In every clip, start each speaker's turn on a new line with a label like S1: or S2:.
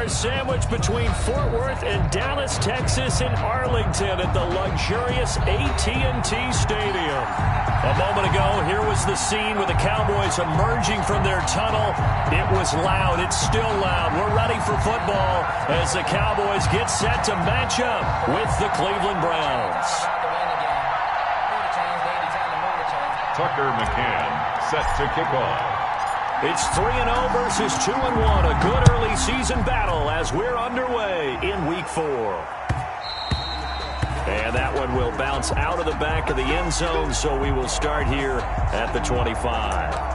S1: are sandwiched between Fort Worth and Dallas, Texas, and Arlington at the luxurious AT&T Stadium. A moment ago, here was the scene with the Cowboys emerging from their tunnel. It was loud. It's still loud. We're ready for football as the Cowboys get set to match up with the Cleveland Browns.
S2: Tucker McCann set to kick off.
S1: It's 3-0 versus 2-1. A good early season battle as we're underway in Week 4. And that one will bounce out of the back of the end zone, so we will start here at the 25.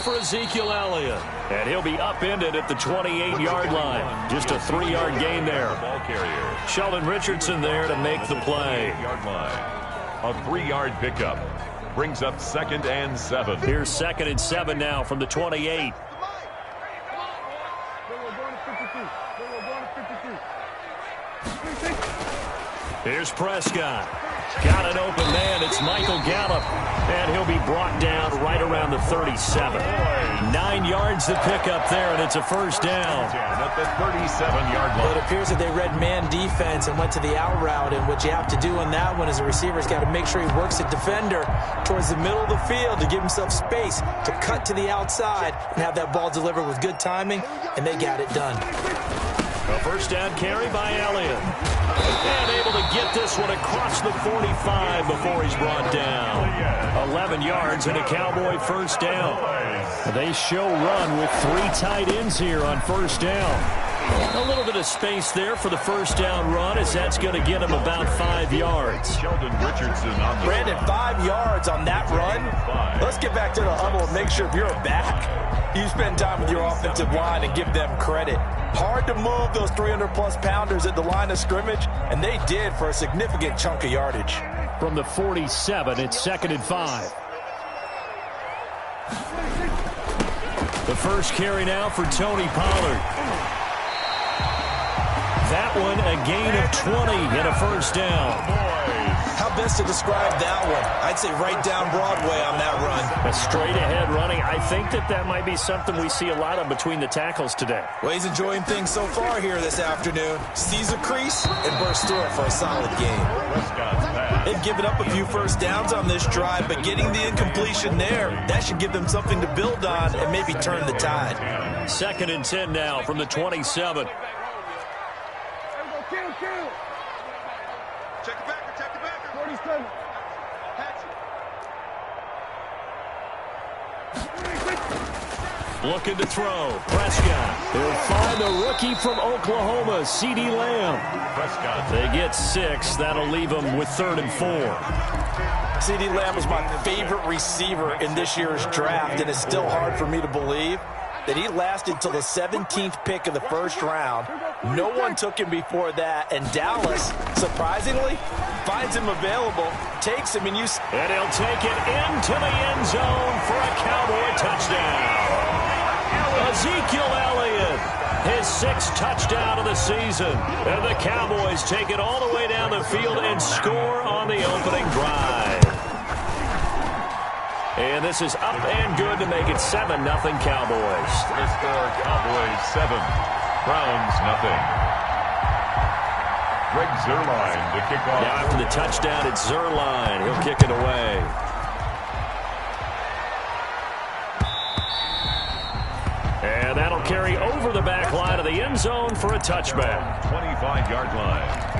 S1: For Ezekiel Elliott, and he'll be upended at the 28-yard line. Just a 3-yard gain there.
S2: Ball carrier
S1: Sheldon Richardson there to make the play.
S2: A 3-yard pickup brings up 2nd and 7.
S1: Here's 2nd and 7 now from the 28. Here's Prescott. Got an open man. It's Michael Gallup. And he'll be brought down right around the 37. 9 yards to pick up there, and it's a first down.
S2: At the 37-yard line.
S3: It appears that they read man defense and went to the out route, and what you have to do on that one is the receiver's got to make sure he works the defender towards the middle of the field to give himself space to cut to the outside and have that ball delivered with good timing, and they got it done.
S1: A first down carry by Elliott. And able to get this one across the 45 before he's brought down. 11 yards and a Cowboy first down. They show run with 3 tight ends here on first down. A little bit of space there for the first down run, as that's going to get him about 5 yards.
S2: Sheldon Richardson on the
S3: Brandon, 5 yards on that run. Let's get back to the huddle and make sure if you're back, you spend time with your offensive line and give them credit. Hard to move those 300-plus pounders at the line of scrimmage, and they did for a significant chunk of yardage.
S1: From the 47, it's 2nd and 5. The first carry now for Tony Pollard. That one a gain of 20 and a first down.
S3: How best to describe that one? I'd say right down Broadway on that run.
S1: A straight-ahead running. I think that might be something we see a lot of between the tackles today.
S3: Well, he's enjoying things so far here this afternoon. Sees a crease and bursts through it for a solid game. They've given up a few first downs on this drive, but getting the incompletion there, that should give them something to build on and maybe turn the tide.
S1: 2nd and 10 now from the 27.
S4: Check the backer. 47.
S1: Looking to throw. Prescott. They'll find the rookie from Oklahoma, CeeDee Lamb.
S2: Prescott.
S1: They get 6. That'll leave them with 3rd and 4.
S3: CeeDee Lamb was my favorite receiver in this year's draft, and it's still hard for me to believe that he lasted till the 17th pick of the first round. No one took him before that, and Dallas, surprisingly, finds him available, takes him, and
S1: he'll take it into the end zone for a Cowboy touchdown. Ezekiel Elliott, his 6th touchdown of the season. And the Cowboys take it all the way down the field and score on the opening drive. And this is up and good to make it 7-0 Cowboys.
S2: The score, Cowboys 7, Browns nothing. Greg Zuerlein to kick off.
S1: Now after the touchdown, it's Zuerlein. He'll kick it away. And that'll carry over the back line of the end zone for a touchback.
S2: 25-yard line.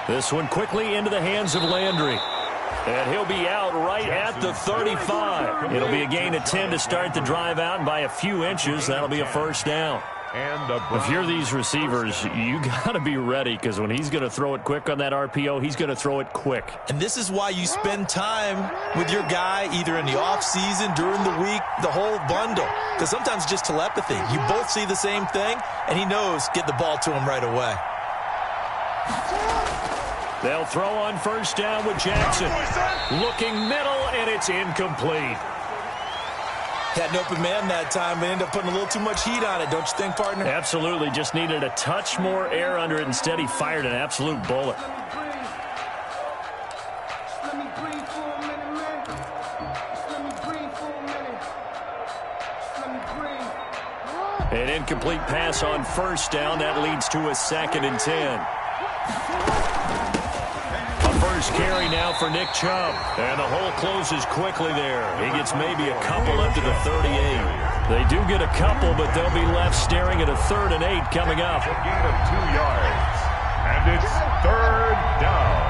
S1: This one quickly into the hands of Landry. And he'll be out right at the 35. It'll be a gain of 10 to start the drive out, and by a few inches, that'll be a first down.
S2: And the
S1: if you're these receivers, you got to be ready, because when he's going to throw it quick on that RPO, he's going to throw it quick.
S3: And this is why you spend time with your guy either in the offseason, during the week, the whole bundle. Because sometimes it's just telepathy. You both see the same thing, and he knows get the ball to him right away.
S1: They'll throw on first down with Jackson. Looking middle, and it's incomplete.
S3: Had an open man that time, but ended up putting a little too much heat on it, don't you think, partner?
S1: Absolutely. Just needed a touch more air under it. Instead, he fired an absolute bullet. An incomplete pass on first down. That leads to a 2nd and 10. First carry now for Nick Chubb. And the hole closes quickly there. He gets maybe a couple up to the 38. They do get a couple, but they'll be left staring at a 3rd and 8 coming up.
S2: A gain of 2 yards. And it's 3rd down.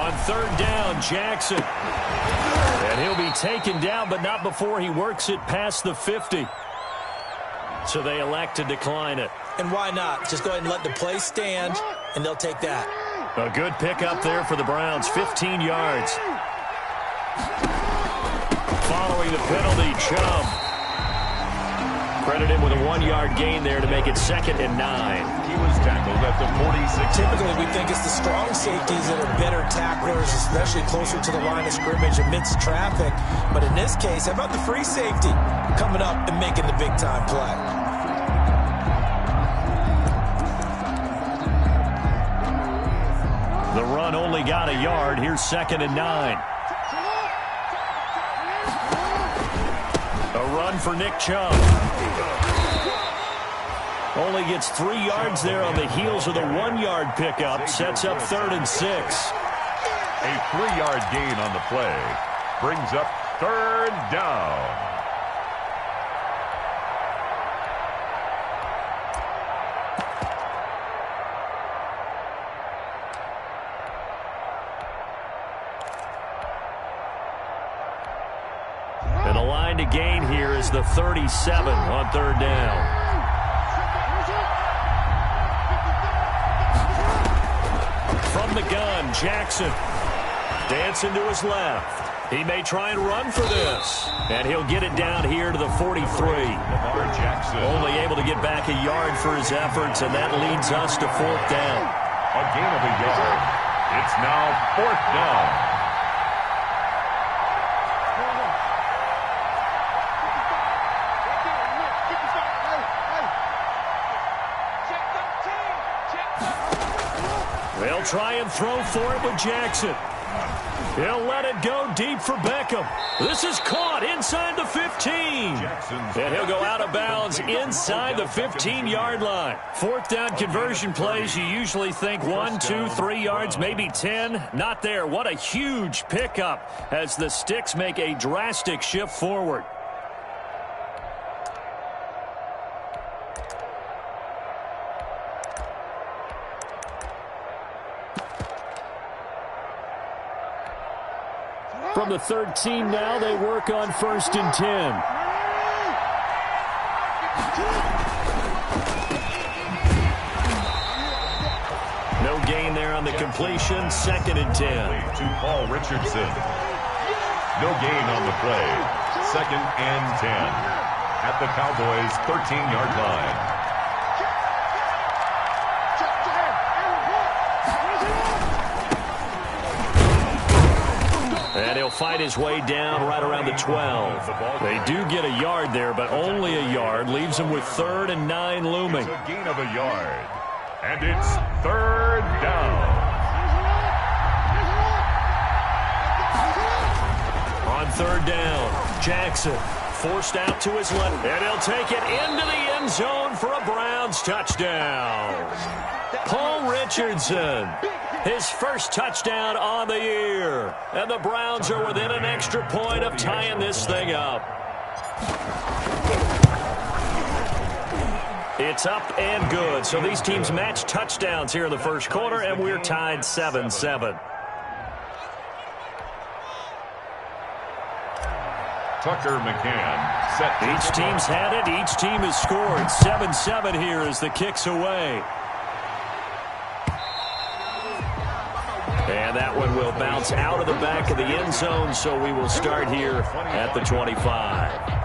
S1: On 3rd down, Jackson. And he'll be taken down, but not before he works it past the 50. So they elect to decline it.
S3: And why not? Just go ahead and let the play stand, and they'll take that.
S1: A good pickup there for the Browns, 15 yards. Following the penalty, Chubb. Credit him with a 1-yard gain there to make it 2nd and 9.
S2: He was tackled at the 46.
S3: Typically, we think it's the strong safeties that are better tacklers, especially closer to the line of scrimmage amidst traffic. But in this case, how about the free safety coming up and making the big-time play?
S1: The run only got a yard. Here's 2nd and 9. A run for Nick Chubb. Only gets 3 yards there on the heels of the 1-yard pickup. Sets up 3rd and 6.
S2: A 3-yard gain on the play brings up 3rd down.
S1: And the line to gain here is the 37 on 3rd down. From the gun, Jackson. Dancing to his left. He may try and run for this. And he'll get it down here to the 43.
S2: Jackson.
S1: Only able to get back a yard for his efforts, and that leads us to 4th down.
S2: A gain of a yard. It's now 4th down.
S1: They'll try and throw for it with Jackson. He'll let it go deep for Beckham. This is caught inside the 15. And he'll go out of bounds inside the 15-yard line. 4th down conversion plays, you usually think 1, 2, 3 yards, maybe 10. Not there. What a huge pickup as the Sticks make a drastic shift forward. From the 13 now, they work on 1st and 10. No gain there on the completion. 2nd and 10.
S2: To Paul Richardson. No gain on the play. 2nd and 10. At the Cowboys' 13-yard line.
S1: And he'll fight his way down right around the 12. They do get a yard there, but only a yard. Leaves them with 3rd and 9 looming.
S2: It's a gain of a yard. And it's 3rd down.
S1: On 3rd down, Jackson forced out to his left. And he'll take it into the end zone for a Browns touchdown. Paul Richardson. His first touchdown on the year. And the Browns are within an extra point of tying this thing up. It's up and good. So these teams match touchdowns here in the first quarter, and we're tied 7-7.
S2: Tucker McCann
S1: Each team's had it. Each team has scored. 7-7 here as the kick's away. And that one will bounce out of the back of the end zone, so we will start here at the 25.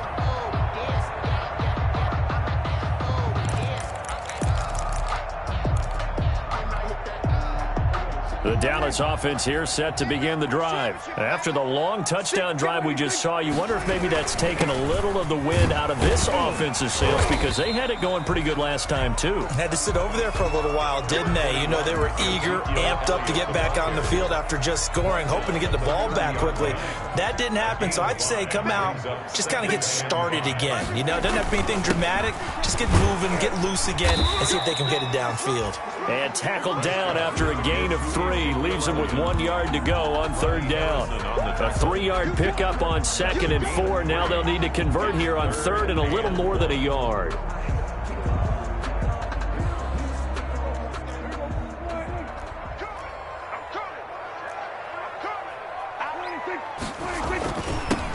S1: The Dallas offense here set to begin the drive. After the long touchdown drive we just saw, you wonder if maybe that's taken a little of the wind out of this offense's sails because they had it going pretty good last time, too.
S3: Had to sit over there for a little while, didn't they? You know, they were eager, amped up to get back on the field after just scoring, hoping to get the ball back quickly. That didn't happen, so I'd say come out, just kind of get started again. You know, it doesn't have to be anything dramatic. Just get moving, get loose again, and see if they can get it downfield.
S1: And tackled down after a gain of 3. Leaves them with 1 yard to go on third down. A 3-yard pickup on 2nd and 4. Now they'll need to convert here on 3rd and a little more than a yard.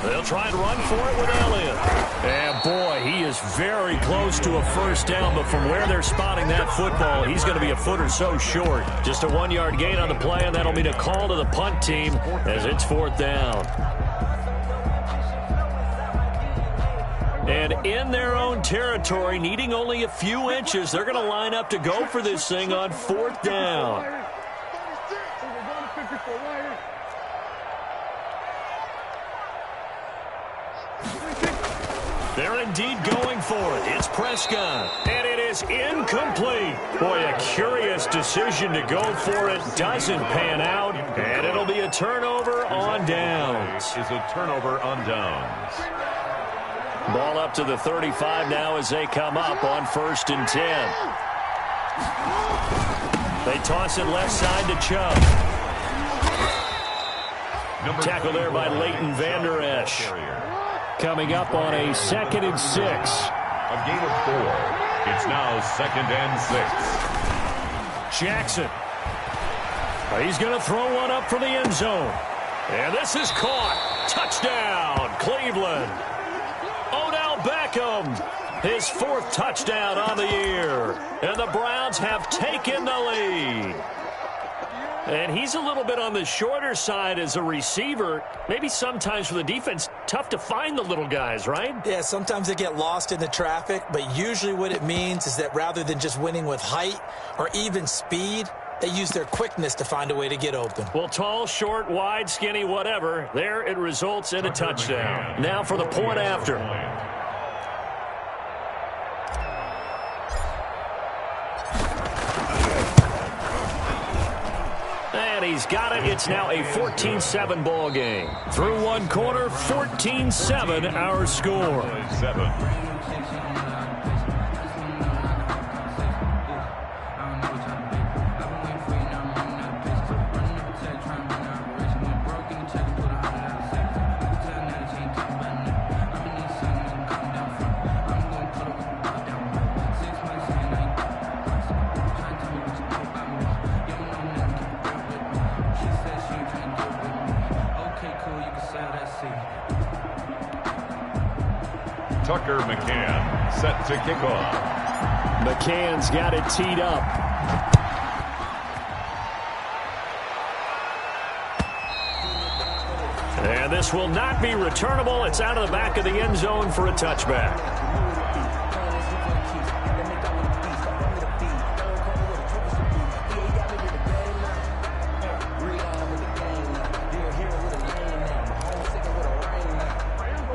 S1: They'll try and run for it with Elliott. And, boy, he is very close to a first down, but from where they're spotting that football, he's going to be a foot or so short. Just a 1-yard gain on the play, and that'll be a call to the punt team as it's 4th down. And in their own territory, needing only a few inches, they're going to line up to go for this thing on 4th down. They're indeed going for it. It's Prescott. And it is incomplete. Boy, a curious decision to go for it. Doesn't pan out. And it'll be a turnover on downs.
S2: Is a turnover on downs.
S1: Ball up to the 35 now as they come up on 1st and 10. They toss it left side to Chubb. Tackle there by Leighton Vander Esch. Coming up on a 2nd and 6.
S2: A gain of 4. It's now 2nd and 6.
S1: Jackson. He's going to throw one up for the end zone. And this is caught. Touchdown, Cleveland. Odell Beckham, his 4th touchdown on the year. And the Browns have taken the lead. And he's a little bit on the shorter side as a receiver. Maybe sometimes for the defense, tough to find the little guys, right?
S3: Yeah, sometimes they get lost in the traffic, but usually what it means is that rather than just winning with height or even speed, they use their quickness to find a way to get open.
S1: Well, tall, short, wide, skinny, whatever, there it results in a touchdown. Now for the point after. And he's got it. It's now a 14-7 ball game. Through one quarter, 14-7 our score.
S2: 7. Tucker McCann set to kick off.
S1: McCann's got it teed up. And this will not be returnable. It's out of the back of the end zone for a touchback.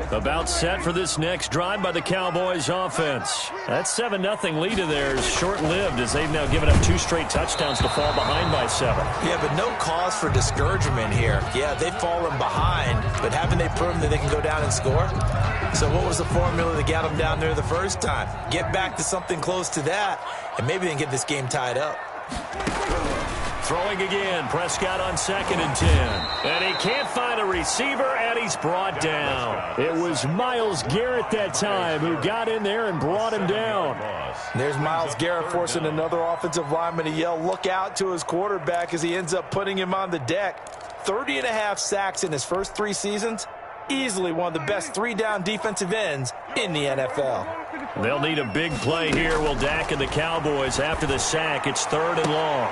S1: About set for this next drive by the Cowboys offense. That 7-0 lead of theirs short-lived as they've now given up 2 straight touchdowns to fall behind by 7.
S3: Yeah, but no cause for discouragement here. Yeah, they've fallen behind, but haven't they proven that they can go down and score? So what was the formula that got them down there the first time? Get back to something close to that, and maybe they can get this game tied up.
S1: Throwing again, Prescott on 2nd and 10. And he can't find a receiver, and he's brought down. It was Myles Garrett that time who got in there and brought him down.
S3: There's Myles Garrett forcing another offensive lineman to yell, look out to his quarterback as he ends up putting him on the deck. 30.5 sacks in his first 3 seasons. easily one of the best three-down defensive ends in the NFL.
S1: They'll need a big play here. Will Dak and the Cowboys after the sack. It's 3rd and long.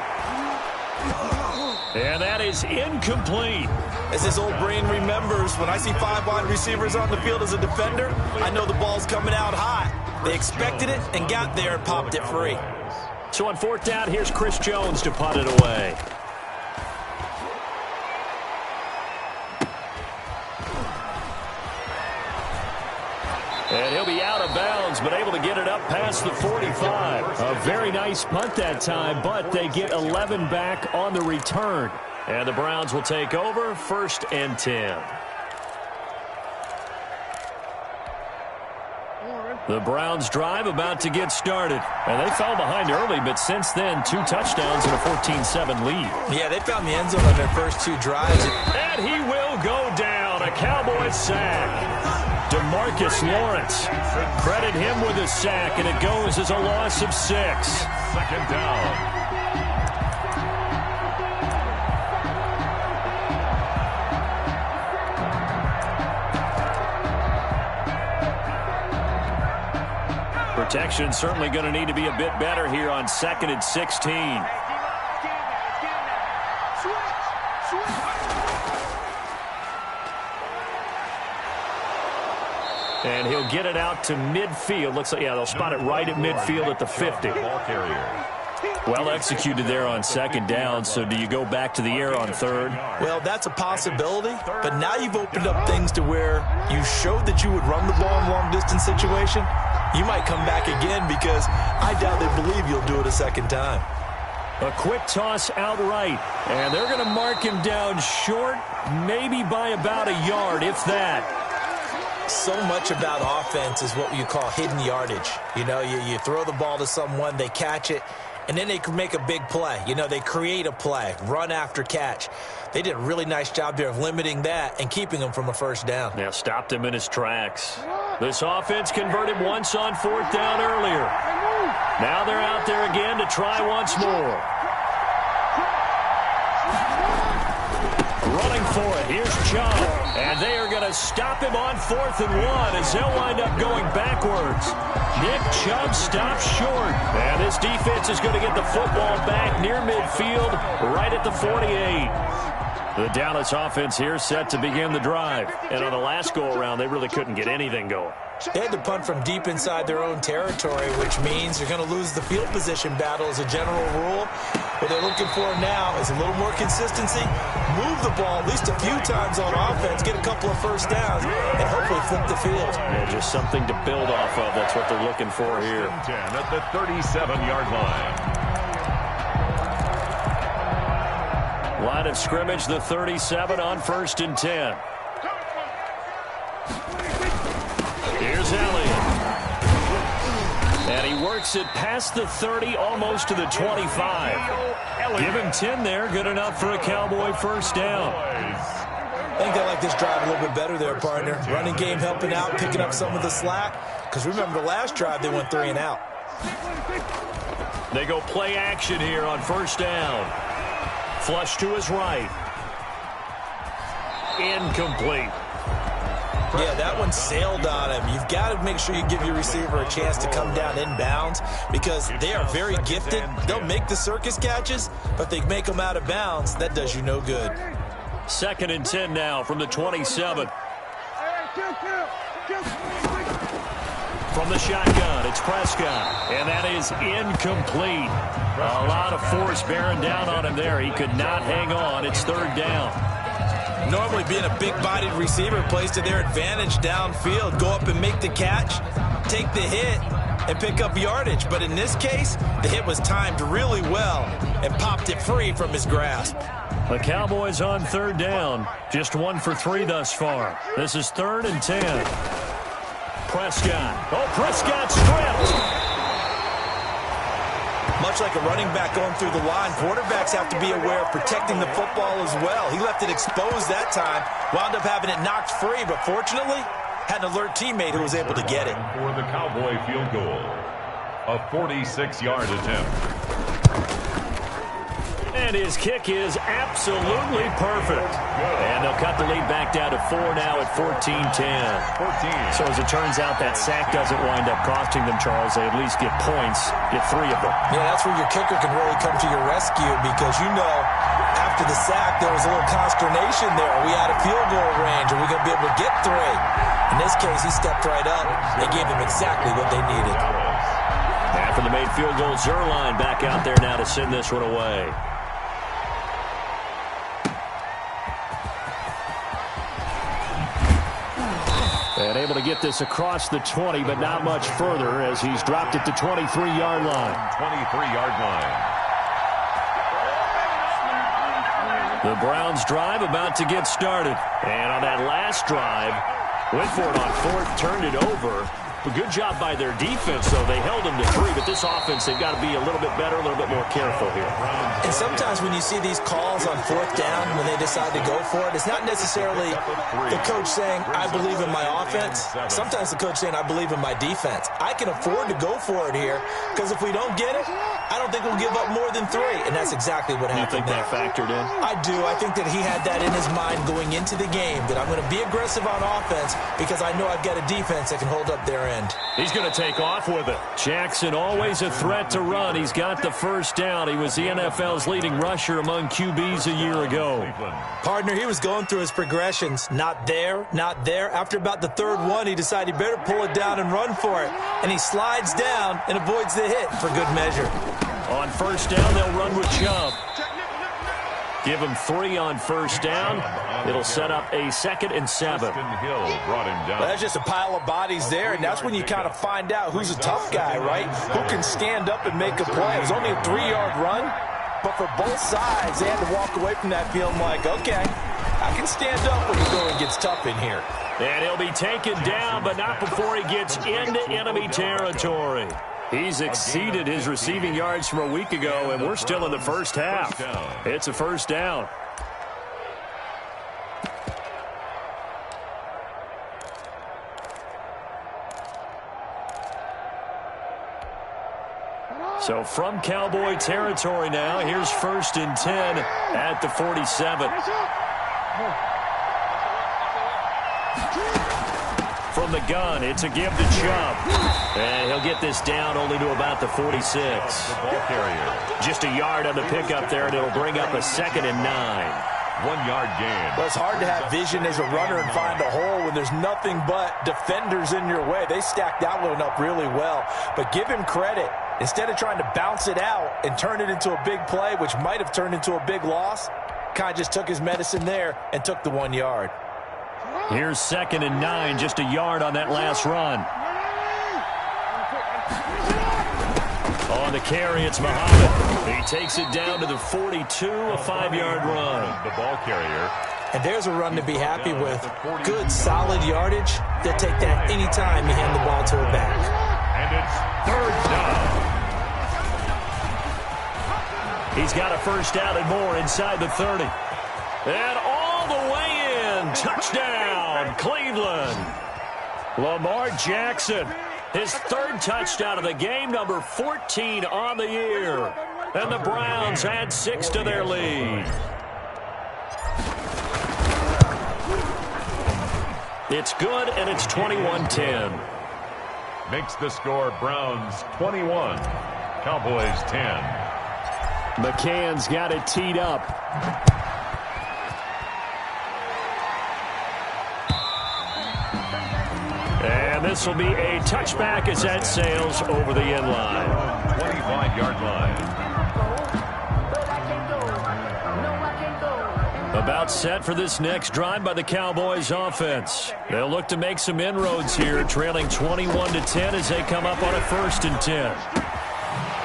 S1: And that is incomplete.
S3: As his old brain remembers, when I see 5 wide receivers on the field as a defender, I know the ball's coming out hot. They expected it and got there and popped it free.
S1: So on 4th down, here's Chris Jones to punt it away. And he'll be out of bounds, but able to get it up past the 45. A very nice punt that time, but they get 11 back on the return. And the Browns will take over, 1st and 10. The Browns drive about to get started. And they fell behind early, but since then, 2 touchdowns and a 14-7 lead.
S3: Yeah, they found the end zone on their first 2 drives.
S1: And he will go down. A Cowboys sack. DeMarcus Lawrence. Credit him with a sack, and it goes as a loss of 6.
S2: 2nd down.
S1: Protection certainly going to need to be a bit better here on 2nd and 16. And he'll get it out to midfield. Looks like, yeah, they'll spot it right at midfield at the 50.
S2: Ball carrier.
S1: Well executed there on 2nd down. So do you go back to the air on 3rd?
S3: Well, that's a possibility, but now you've opened up things to where you showed that you would run the ball in long-distance situation. You might come back again because I doubt they believe you'll do it a 2nd time.
S1: A quick toss outright, and they're going to mark him down short, maybe by about a yard, if that.
S3: So much about offense is what you call hidden yardage. You know, you throw the ball to someone, they catch it, and then they can make a big play. You know, they create a play, run after catch. They did a really nice job there of limiting that and keeping him from a 1st down.
S1: Yeah, stopped him in his tracks. This offense converted once on 4th down earlier. Now they're out there again to try once more. Running for it. Here's Chubb. And they are going to stop him on 4th and 1 as they'll wind up going backwards. Nick Chubb stops short. And this defense is going to get the football back near midfield right at the 48. The Dallas offense here set to begin the drive. And on the last go-around, they really couldn't get anything going.
S3: They had to punt from deep inside their own territory, which means they're going to lose the field position battle as a general rule. What they're looking for now is a little more consistency, move the ball at least a few times on offense, get a couple of 1st downs, and hopefully flip the field.
S1: Yeah, just something to build off of. That's what they're looking for here.
S2: 10 at the 37-yard line.
S1: Line of scrimmage, the 37 on 1st and 10. Here's Elliott. And he works it past the 30, almost to the 25. Give him 10 there, good enough for a Cowboy 1st down.
S3: I think they like this drive a little bit better there, partner. Running game helping out, picking up some of the slack. Because remember, the last drive, they went 3 and out.
S1: They go play action here on 1st down. Flush to his right. Incomplete.
S3: Yeah, that one sailed on him. You've got to make sure you give your receiver a chance to come down inbounds because they are very gifted. They'll make the circus catches, but they make them out of bounds. That does you no good.
S1: 2nd and 10 now from the 27. From the shotgun, it's Prescott, and that is incomplete. A lot of force bearing down on him there. He could not hang on. It's 3rd down.
S3: Normally being a big-bodied receiver plays to their advantage downfield. Go up and make the catch, take the hit, and pick up yardage. But in this case, the hit was timed really well and popped it free from his grasp.
S1: The Cowboys on 3rd down. Just 1 for 3 thus far. This is 3rd and 10. Prescott. Oh, Prescott stripped.
S3: Much like a running back going through the line, quarterbacks have to be aware of protecting the football as well. He left it exposed that time, wound up having it knocked free, but fortunately, had an alert teammate who was able to get it.
S2: For the Cowboy field goal, a 46-yard attempt.
S1: And his kick is absolutely perfect. And they'll cut the lead back down to 4 now at 14-10. So as it turns out, that sack doesn't wind up costing them, Charles. They at least get points, get 3 of them.
S3: Yeah, that's where your kicker can really come to your rescue because, you know, after the sack, there was a little consternation there. Are we out of field goal range? Are we going to be able to get 3? In this case, he stepped right up and gave them exactly what they needed.
S1: After the made field goal, Zerline back out there now to send this one away. And able to get this across the 20, but not much further as he's dropped it to 23-yard line.
S2: 23-yard line.
S1: The Browns drive about to get started. And on that last drive, went for it on 4th, turned it over. A good job by their defense, though. They held them to 3, but this offense, they've got to be a little bit better, a little bit more careful here.
S3: And sometimes when you see these calls on 4th down, when they decide to go for it, it's not necessarily the coach saying, I believe in my offense. Sometimes the coach saying, I believe in my defense. I can afford to go for it here, because if we don't get it, I don't think we'll give up more than 3. And that's exactly what happened.
S1: You think that factored in?
S3: I do. I think that he had that in his mind going into the game, that I'm going to be aggressive on offense because I know I've got a defense that can hold up their end.
S1: He's going to take off with it. Jackson always a threat to run. He's got the first down. He was the NFL's leading rusher among QBs a year ago.
S3: Partner, he was going through his progressions. Not there, not there. After about the 3rd one, he decided he better pull it down and run for it. And he slides down and avoids the hit for good measure.
S1: On 1st down, they'll run with Chubb. Give him 3 on 1st down. It'll set up a 2nd and 7.
S3: Well, that's just a pile of bodies there, and that's when you kind of find out who's a tough guy, right? Who can stand up and make a play. It was only a 3-yard run, but for both sides, they had to walk away from that feeling like, okay, I can stand up when the going gets tough in here.
S1: And he'll be taken down, but not before he gets into enemy territory. He's exceeded his receiving yards from a week ago, and we're still in the first half. It's a 1st down. So from Cowboy territory now, here's 1st and 10 at the 47. From the gun, it's a give to Chubb. And he'll get this down only to about the 46.
S2: The ball carrier.
S1: Just a yard on the pickup there, and it'll bring up a 2nd and 9.
S2: 1-yard gain.
S3: Well, it's hard to have vision as a runner and find a hole when there's nothing but defenders in your way. They stacked that one up really well. But give him credit. Instead of trying to bounce it out and turn it into a big play, which might have turned into a big loss, kind of just took his medicine there and took the 1 yard.
S1: Here's 2nd and 9, just a yard on that last run. On the carry, it's Muhammad. He takes it down to the 42, a 5-yard run.
S2: The ball carrier.
S3: And there's a run to be happy with. Good, solid yardage. They'll take that anytime you hand the ball to a back.
S2: And it's 3rd down.
S1: He's got a 1st down and more inside the 30. And all the way in. Touchdown, Cleveland. Lamar Jackson. His 3rd touchdown of the game, number 14 on the year. And the Browns add 6 to their lead. It's good, and it's 21-10.
S2: Makes the score Browns 21, Cowboys 10.
S1: McCann's got it teed up. And this will be a touchback as that sails over the end line.
S2: 25-yard line.
S1: About set for this next drive by the Cowboys offense. They'll look to make some inroads here, trailing 21-10 as they come up on a 1st and 10.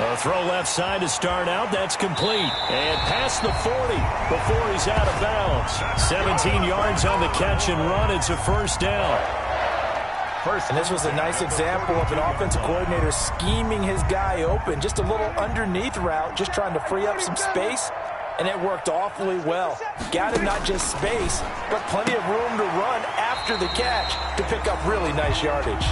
S1: A throw left side to start out. That's complete. And past the 40 before he's out of bounds. 17 yards on the catch and run. It's a 1st down.
S3: And this was a nice example of an offensive coordinator scheming his guy open. Just a little underneath route, just trying to free up some space. And it worked awfully well. Got him not just space, but plenty of room to run after the catch to pick up really nice yardage.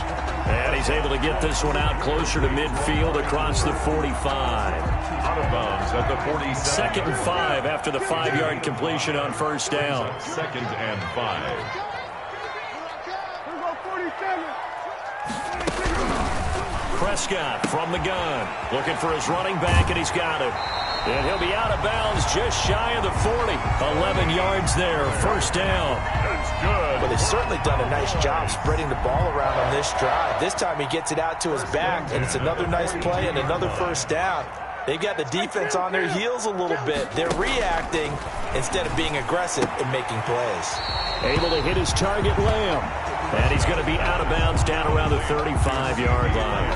S1: And he's able to get this one out closer to midfield across the 45.
S2: Out of bounds at the 47.
S1: Second and 5 after the 5-yard completion on first down.
S2: Second and 5.
S1: Prescott from the gun, looking for his running back, and he's got it. And he'll be out of bounds just shy of the 40. 11 yards there, first down.
S2: That's good.
S3: But they've certainly done a nice job spreading the ball around on this drive. This time he gets it out to his back, and it's another nice play and another first down. They've got the defense on their heels a little bit. They're reacting instead of being aggressive and making plays.
S1: Able to hit his target, Lamb. And he's going to be out of bounds down around the 35-yard line.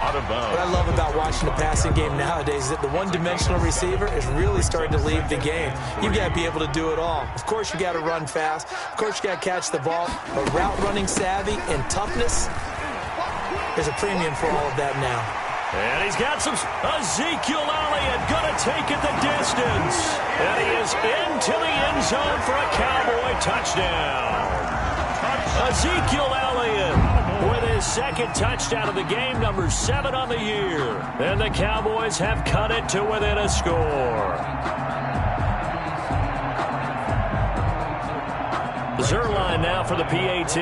S2: Out of bounds.
S3: What I love about watching the passing game nowadays is that the one-dimensional receiver is really starting to leave the game. You've got to be able to do it all. Of course, you got to run fast. Of course, you got to catch the ball. But route running savvy and toughness, there's a premium for all of that now.
S1: And he's got some Ezekiel Elliott going to take it the distance. And he is into the end zone for a Cowboy touchdown. Ezekiel Elliott with his second touchdown of the game, number 7 on the year. And the Cowboys have cut it to within a score. Zerline now for the PAT.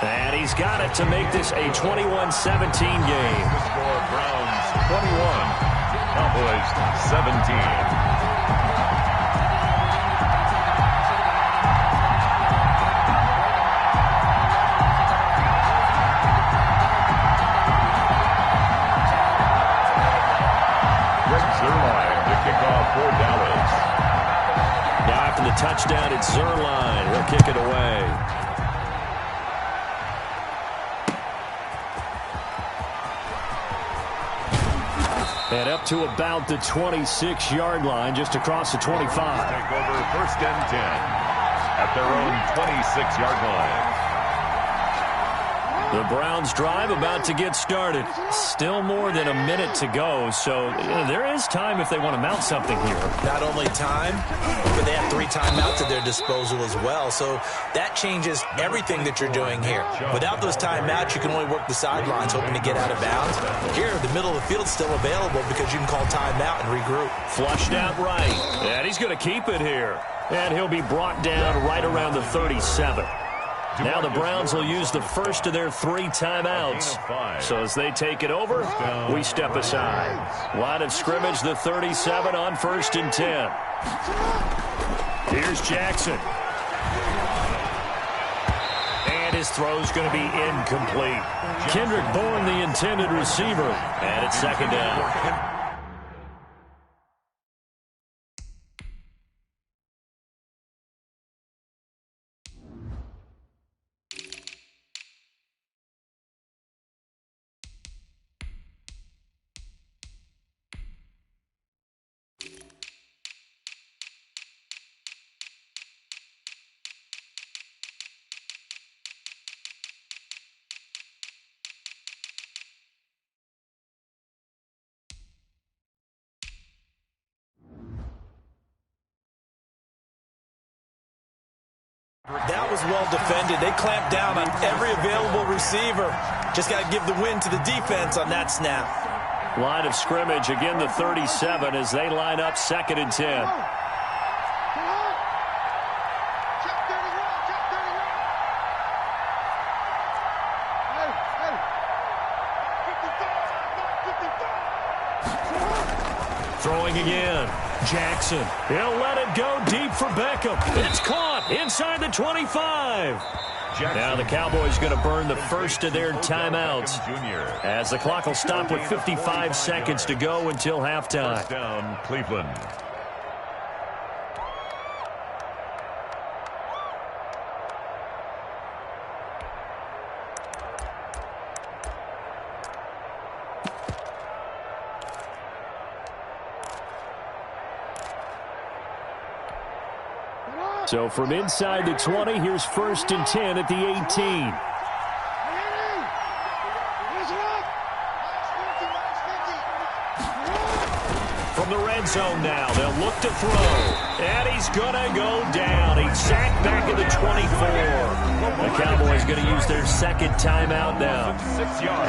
S1: And he's got it to make this a 21-17 game.
S2: The score, Browns 21, Cowboys 17. For Dallas.
S1: Now after the touchdown, it's Zerline. He'll kick it away. And up to about the 26-yard line, just across the 25.
S2: Take over first and 10 at their own 26-yard line.
S1: The Browns drive about to get started. Still more than a minute to go, so there is time if they want to mount something here.
S3: Not only time, but they have 3 timeouts at their disposal as well, so that changes everything that you're doing here. Without those timeouts, you can only work the sidelines, hoping to get out of bounds. Here, the middle of the field's still available because you can call timeout and regroup.
S1: Flushed out right, and he's going to keep it here. And he'll be brought down right around the 37. Now the Browns will use the first of their 3 timeouts. So as they take it over, we step aside. Line of scrimmage, the 37 on first and 10. Here's Jackson. And his throw's going to be incomplete. Kendrick Bourne, the intended receiver. And it's second down.
S3: That was well defended. They clamped down on every available receiver. Just got to give the win to the defense on that snap.
S1: Line of scrimmage, again the 37 as they line up second and 10. Throwing again. Jackson. He'll let it go deep for Beckham. It's caught inside the 25. Now the Cowboys going to burn the first of their timeouts as the clock will stop with 55 seconds to go until halftime.
S2: First down, Cleveland.
S1: So from inside the 20, here's first and 10 at the 18. from the red zone now. They'll look to throw. And he's going to go down. He's sacked back at the 24. The Cowboys going to use their second timeout now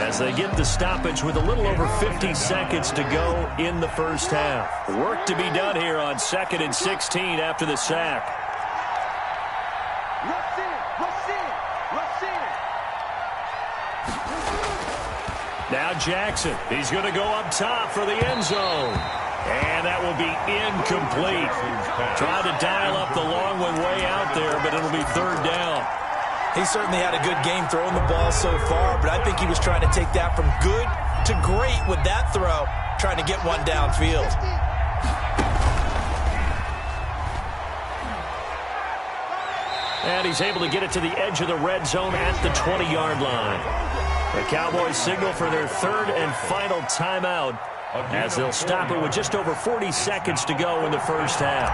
S1: as they get the stoppage with a little over 50 seconds to go in the first half. Work to be done here on 2nd and 16 after the sack. Now Jackson, he's going to go up top for the end zone. And that will be incomplete. Trying to dial up the long one way out there, but it'll be 3rd down.
S3: He certainly had a good game throwing the ball so far, but I think he was trying to take that from good to great with that throw, trying to get one downfield.
S1: And he's able to get it to the edge of the red zone at the 20-yard line. The Cowboys signal for their 3rd and final timeout as they'll stop it with just over 40 seconds to go in the first half.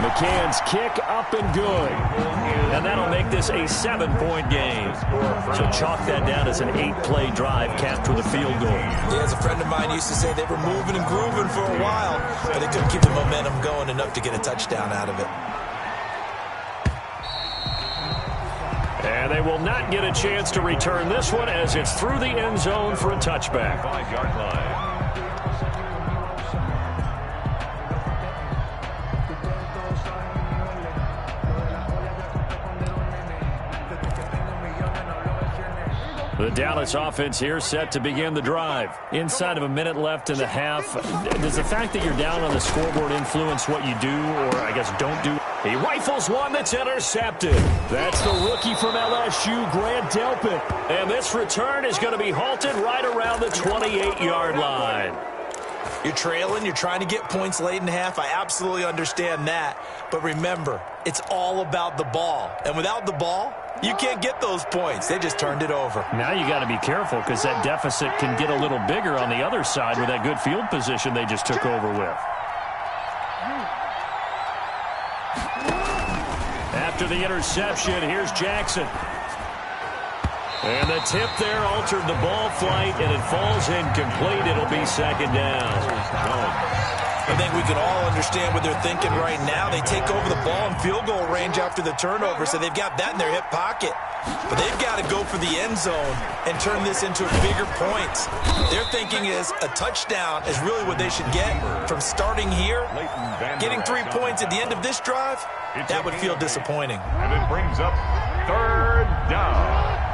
S1: McCann's kick up and good. And that'll make this a 7-point game. So chalk that down as an 8-play drive capped with a field goal.
S3: Yeah, as a friend of mine used to say, they were moving and grooving for a while, but they couldn't keep the momentum going enough to get a touchdown out of it.
S1: And they will not get a chance to return this one as it's through the end zone for a touchback.
S2: 5-yard line.
S1: The Dallas offense here set to begin the drive. Inside of a minute left in the half. Does the fact that you're down on the scoreboard influence what you do, or I guess don't do? He rifles one that's intercepted. That's the rookie from LSU, Grant Delpit. And this return is going to be halted right around the 28-yard line.
S3: You're trailing, you're trying to get points late in half. I absolutely understand that. But remember, it's all about the ball. And without the ball, you can't get those points. They just turned it over.
S1: Now you got to be careful because that deficit can get a little bigger on the other side with that good field position they just took over with. After the interception, here's Jackson. And the tip there altered the ball flight, and it falls incomplete. It'll be 2nd down.
S3: I think we can all understand what they're thinking right now. They take over the ball in field goal range after the turnover, so they've got that in their hip pocket. But they've got to go for the end zone and turn this into bigger points. Their thinking is a touchdown is really what they should get from starting here. Getting 3 points at the end of this drive, that would feel disappointing.
S2: And it brings up 3rd down.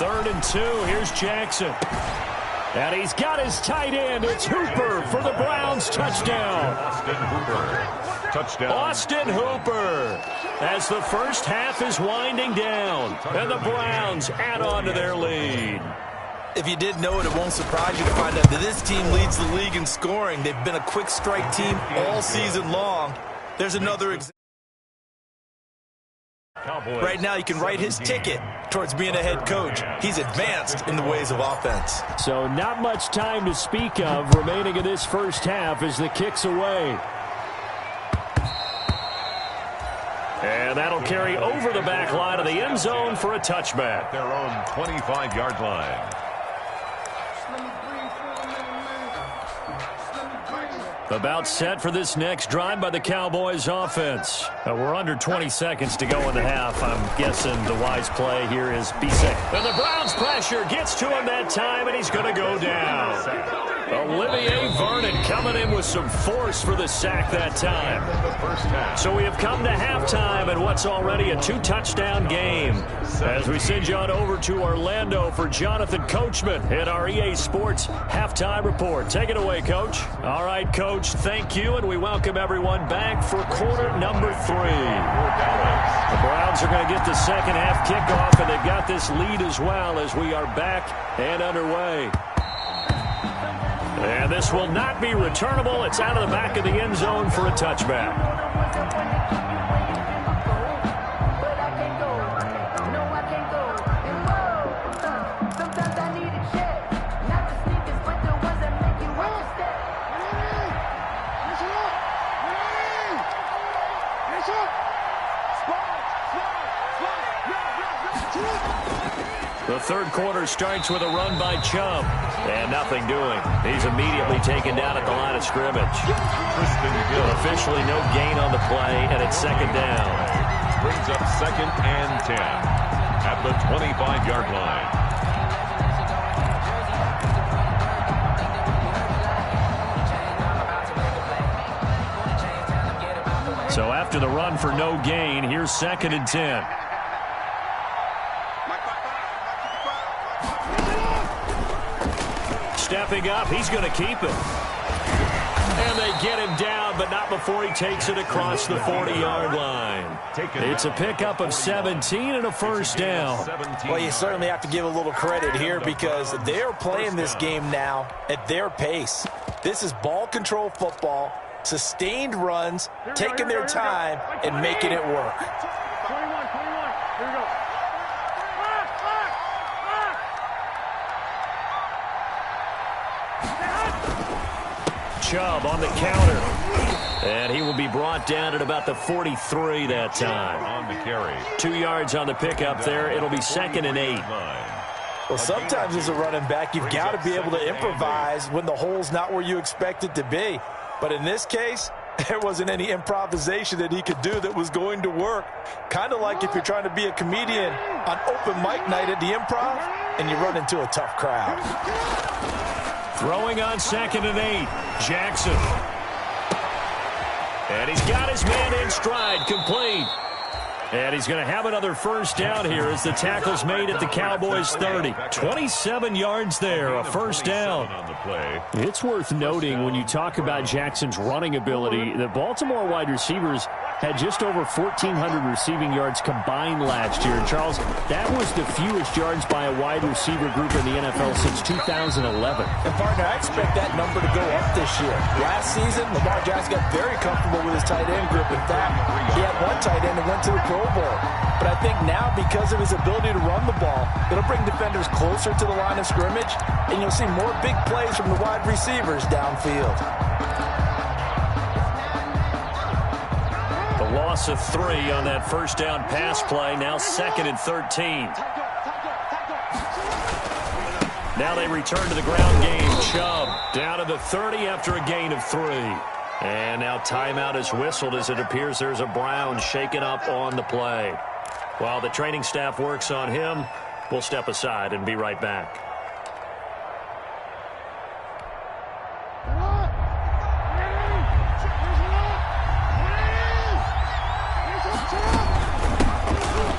S1: Third and 2. Here's Jackson. And he's got his tight end. It's Hooper for the Browns. Touchdown.
S2: Austin Hooper. Touchdown.
S1: Austin Hooper. As the first half is winding down. And the Browns add on to their lead.
S3: If you didn't know it, it won't surprise you to find out that this team leads the league in scoring. They've been a quick strike team all season long. There's another example. Right now, you can write his ticket towards being a head coach. He's advanced in the ways of offense.
S1: So not much time to speak of remaining in this first half as the kick's away. And that'll carry over the back line of the end zone for a touchback.
S2: Their own 25-yard line.
S1: About set for this next drive by the Cowboys offense. We're under 20 seconds to go in the half. I'm guessing the wise play here is be safe. And the Browns pressure gets to him that time, and he's going to go down. Olivier Vernon coming in with some force for the sack that time. So we have come to halftime in what's already a 2-touchdown game. As we send you on over to Orlando for Jonathan Coachman in our EA Sports Halftime Report. Take it away, Coach. All right, Coach, thank you, and we welcome everyone back for quarter number 3. The Browns are going to get the second half kickoff, and they've got this lead as well as we are back and underway. And this will not be returnable. It's out of the back of the end zone for a touchback. third quarter starts with a run by Chubb. And nothing doing. He's immediately taken down at the line of scrimmage. Officially no gain on the play, and it's second down.
S2: Brings up 2nd and 10 at the 25-yard line.
S1: So after the run for no gain, here's 2nd and 10. Stepping up, he's going to keep it. And they get him down, but not before he takes it across the 40-yard line. It's a pickup of 17 and a first down.
S3: Well, you certainly have to give a little credit here because they're playing this game now at their pace. This is ball control football, sustained runs, taking their time, and making it work.
S4: 21, here we go.
S1: Chubb on the counter. And he will be brought down at about the 43 that time.
S2: On the carry.
S1: 2 yards on the pickup there. It'll be 2nd and 8.
S3: Well, sometimes as a running back, you've got to be able to improvise when the hole's not where you expect it to be. But in this case, there wasn't any improvisation that he could do that was going to work. Kind of like if you're trying to be a comedian on open mic night at the Improv and you run into a tough crowd.
S1: Throwing on 2nd and 8. Jackson. And he's got his man in stride, complete. And he's going to have another first down here as the tackle's made at the Cowboys' 30. 27 yards there, a first down. It's worth noting when you talk about Jackson's running ability, the Baltimore wide receivers had just over 1,400 receiving yards combined last year. And, Charles, that was the fewest yards by a wide receiver group in the NFL since 2011.
S3: And, partner, I expect that number to go up this year. Last season, Lamar Jackson got very comfortable with his tight end group. In fact, he had one tight end that went to the Pro Bowl. But I think now, because of his ability to run the ball, it'll bring defenders closer to the line of scrimmage, and you'll see more big plays from the wide receivers downfield.
S1: The loss of 3 on that first down pass play, now 2nd and 13. Now they return to the ground game. Chubb down to the 30 after a gain of 3. And now timeout is whistled as it appears there's a Brown shaken up on the play. While the training staff works on him, we'll step aside and be right back.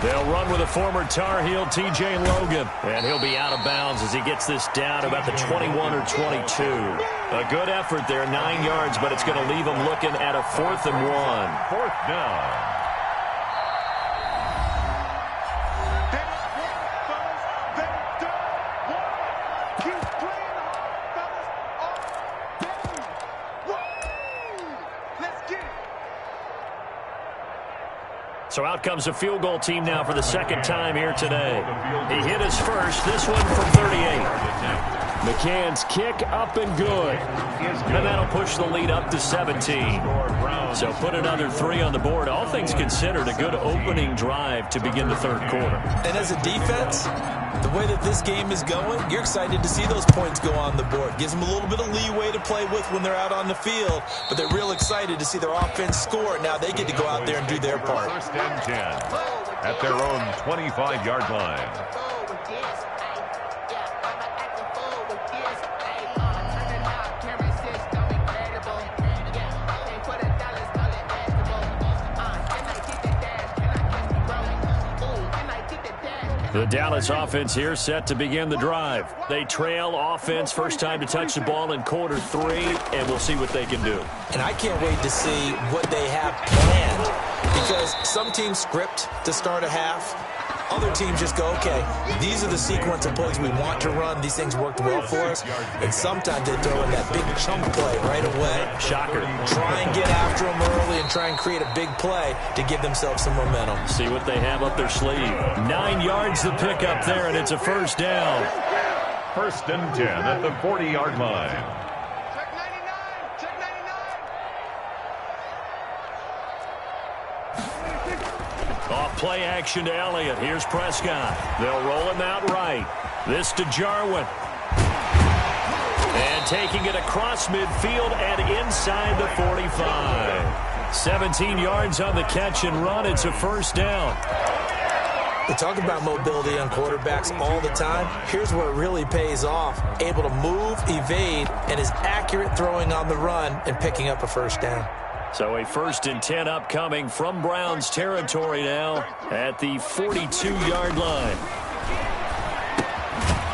S1: They'll run with a former Tar Heel, T.J. Logan. And he'll be out of bounds as he gets this down about the 21 or 22. A good effort there, 9 yards, but it's going to leave him looking at a 4th and 1.
S2: 4th down.
S1: So out comes the field goal team now for the second time here today. He hit his first, this one from 38. McCann's kick up and good. And that'll push the lead up to 17. So put another 3 on the board. All things considered, a good opening drive to begin the third quarter.
S3: And as a defense, the way that this game is going, you're excited to see those points go on the board. Gives them a little bit of leeway to play with when they're out on the field, but they're real excited to see their offense score. Now they get to go out there and do their part.
S2: 1st and 10 at their own 25-yard line.
S1: The Dallas offense here set to begin the drive. They trail offense, first time to touch the ball in quarter 3, and we'll see what they can do.
S3: And I can't wait to see what they have planned, because some teams script to start a half. Other teams just go, okay, these are the sequence of plays we want to run. These things worked well for us. And sometimes they throw in that big chunk play right away.
S1: Shocker.
S3: Try and get after them early and try and create a big play to give themselves some momentum.
S1: See what they have up their sleeve. 9 yards to pick up there, and it's a first down.
S2: 1st and 10 at the 40-yard line.
S1: Off play action to Elliott. Here's Prescott. They'll roll him out right. This to Jarwin. And taking it across midfield and inside the 45. 17 yards on the catch and run. It's a first down.
S3: We talk about mobility on quarterbacks all the time. Here's where it really pays off. Able to move, evade, and is accurate throwing on the run and picking up a first down.
S1: So a 1st and 10 upcoming from Browns territory now at the 42-yard line.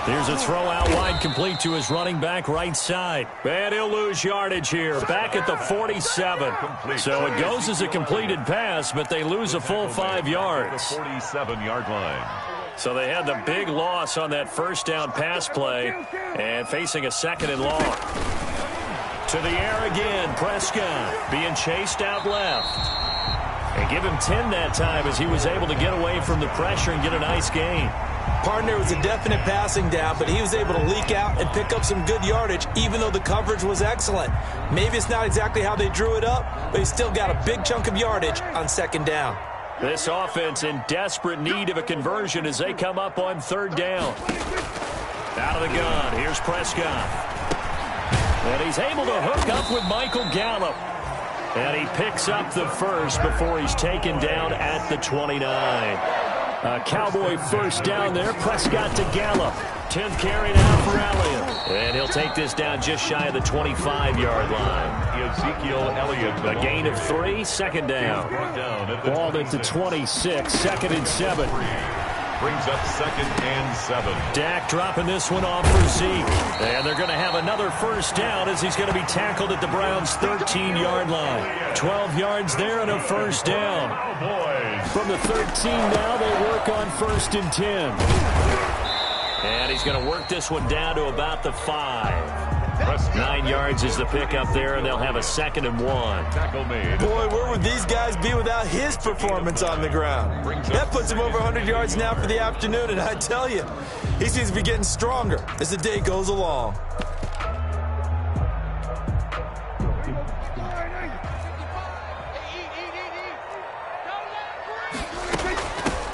S1: Here's a throw out wide, complete to his running back right side. And he'll lose yardage here, back at the 47. So it goes as a completed pass, but they lose a full 5 yards.
S2: The 47-yard line.
S1: So they had the big loss on that first down pass play and facing a 2nd and long. To the air again, Prescott being chased out left. And give him 10 that time as he was able to get away from the pressure and get a nice gain.
S3: Partner was a definite passing down, but he was able to leak out and pick up some good yardage, even though the coverage was excellent. Maybe it's not exactly how they drew it up, but he still got a big chunk of yardage on 2nd down.
S1: This offense in desperate need of a conversion as they come up on 3rd down. Out of the gun, here's Prescott. And he's able to hook up with Michael Gallup. And he picks up the first before he's taken down at the 29. A Cowboy first down there. Prescott to Gallup. 10th carry now for Elliott. And he'll take this down just shy of the 25-yard line.
S2: Ezekiel Elliott.
S1: A gain of 3, 2nd down. Ball at the 26, 2nd and 7.
S2: Brings up 2nd and 7.
S1: Dak dropping this one off for Zeke. And they're going to have another first down as he's going to be tackled at the Browns' 13-yard line. 12 yards there and a first down. From the 13 now, they work on 1st and 10. And he's going to work this one down to about the 5. 9 yards is the pickup there, and they'll have a 2nd and 1.
S2: Tackle made.
S3: Boy, where would these guys be without his performance on the ground? That puts him over 100 yards now for the afternoon, and I tell you, he seems to be getting stronger as the day goes along.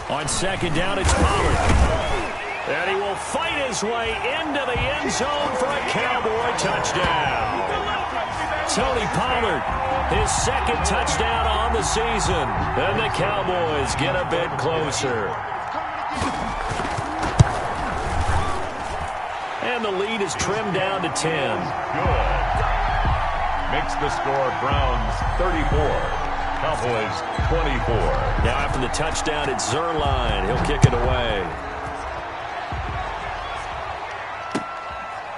S1: On 2nd down, it's Pollard. And he will fight his way into the end zone for a Cowboy touchdown. Tony Pollard, his 2nd touchdown on the season. And the Cowboys get a bit closer. And the lead is trimmed down to 10.
S2: Good. Makes the score Browns 34. Cowboys 24.
S1: Now after the touchdown, it's Zerline. He'll kick it away.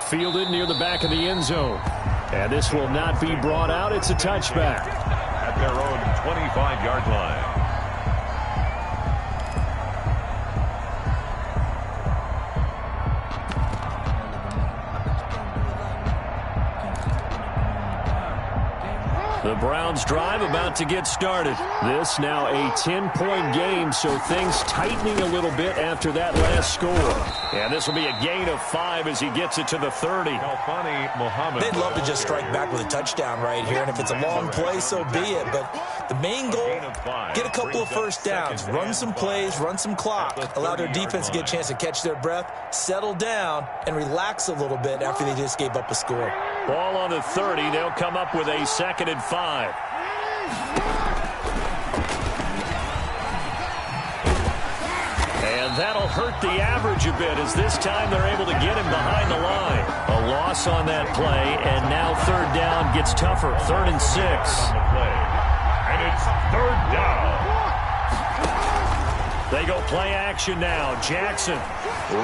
S1: Fielded near the back of the end zone. And this will not be brought out. It's a touchback.
S2: At their own 25-yard line.
S1: The Browns drive about to get started. This now a 10-point game, so things tightening a little bit after that last score. And this will be a gain of 5 as he gets it to the 30.
S3: They'd love to just strike back with a touchdown right here, and if it's a long play, so be it. But the main goal, get a couple of first downs, run some plays, run some clock, allow their defense to get a chance to catch their breath, settle down, and relax a little bit after they just gave up a score.
S1: Ball on the 30. They'll come up with a 2nd and 5. And that'll hurt the average a bit as this time they're able to get him behind the line. A loss on that play, and now 3rd down gets tougher. 3rd and 6.
S2: And it's 3rd down.
S1: They go play action now. Jackson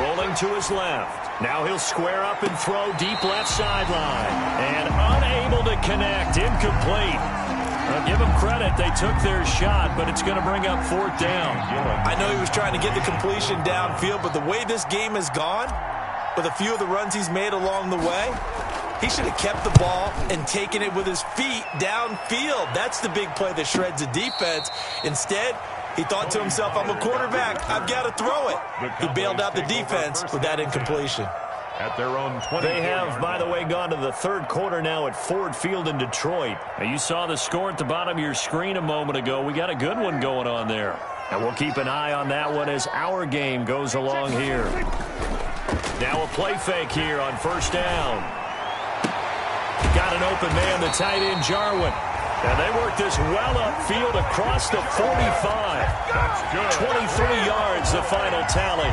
S1: rolling to his left. Now he'll square up and throw deep left sideline. And unable to connect. Incomplete. Give them credit. They took their shot, but it's going to bring up 4th down.
S3: I know he was trying to get the completion downfield, but the way this game has gone, with a few of the runs he's made along the way, he should have kept the ball and taken it with his feet downfield. That's the big play that shreds the defense. Instead, he thought to himself, I'm a quarterback. I've got to throw it. He bailed out the defense with that incompletion.
S2: At their own 20.
S1: They have, by the way, gone to the 3rd quarter now at Ford Field in Detroit. Now, you saw the score at the bottom of your screen a moment ago. We got a good one going on there. And we'll keep an eye on that one as our game goes along here. Now a play fake here on first down. Got an open man, the tight end, Jarwin. And they work this well upfield across the 45. 23 yards, the final tally.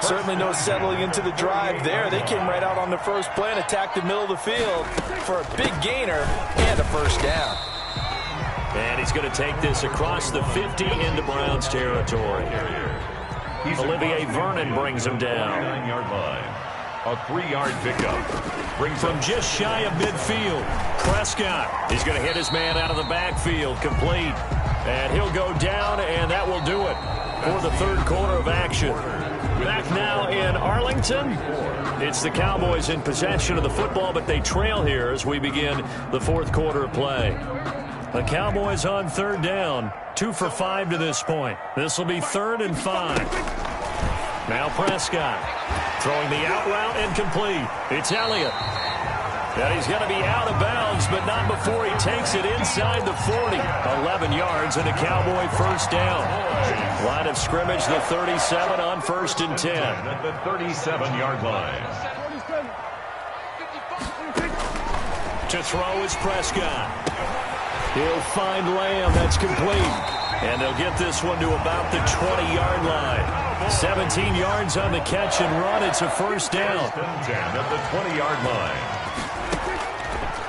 S3: Certainly no settling into the drive there. They came right out on the first play and attacked the middle of the field for a big gainer and a first down.
S1: And he's going to take this across the 50 into Browns territory. Olivier Vernon brings him down.
S2: 9-yard line. A 3-yard pickup. Brings
S1: from just shy of midfield. Prescott. He's going to hit his man out of the backfield. Complete. And he'll go down, and that will do it for the third quarter of action. Back now in Arlington. It's the Cowboys in possession of the football, but they trail here as we begin the fourth quarter of play. The Cowboys on third down. 2 for 5 to this point. This will be 3rd and 5. Now Prescott throwing the out route incomplete. It's Elliott. And he's going to be out of bounds, but not before he takes it inside the 40. 11 yards and a Cowboy first down. Line of scrimmage, the 37 on 1st and 10.
S2: At the 37-yard line.
S1: To throw is Prescott. He'll find Lamb. That's complete. And they'll get this one to about the 20-yard line. 17 yards on the catch and run. It's a first down.
S2: 10 at the 20-yard line.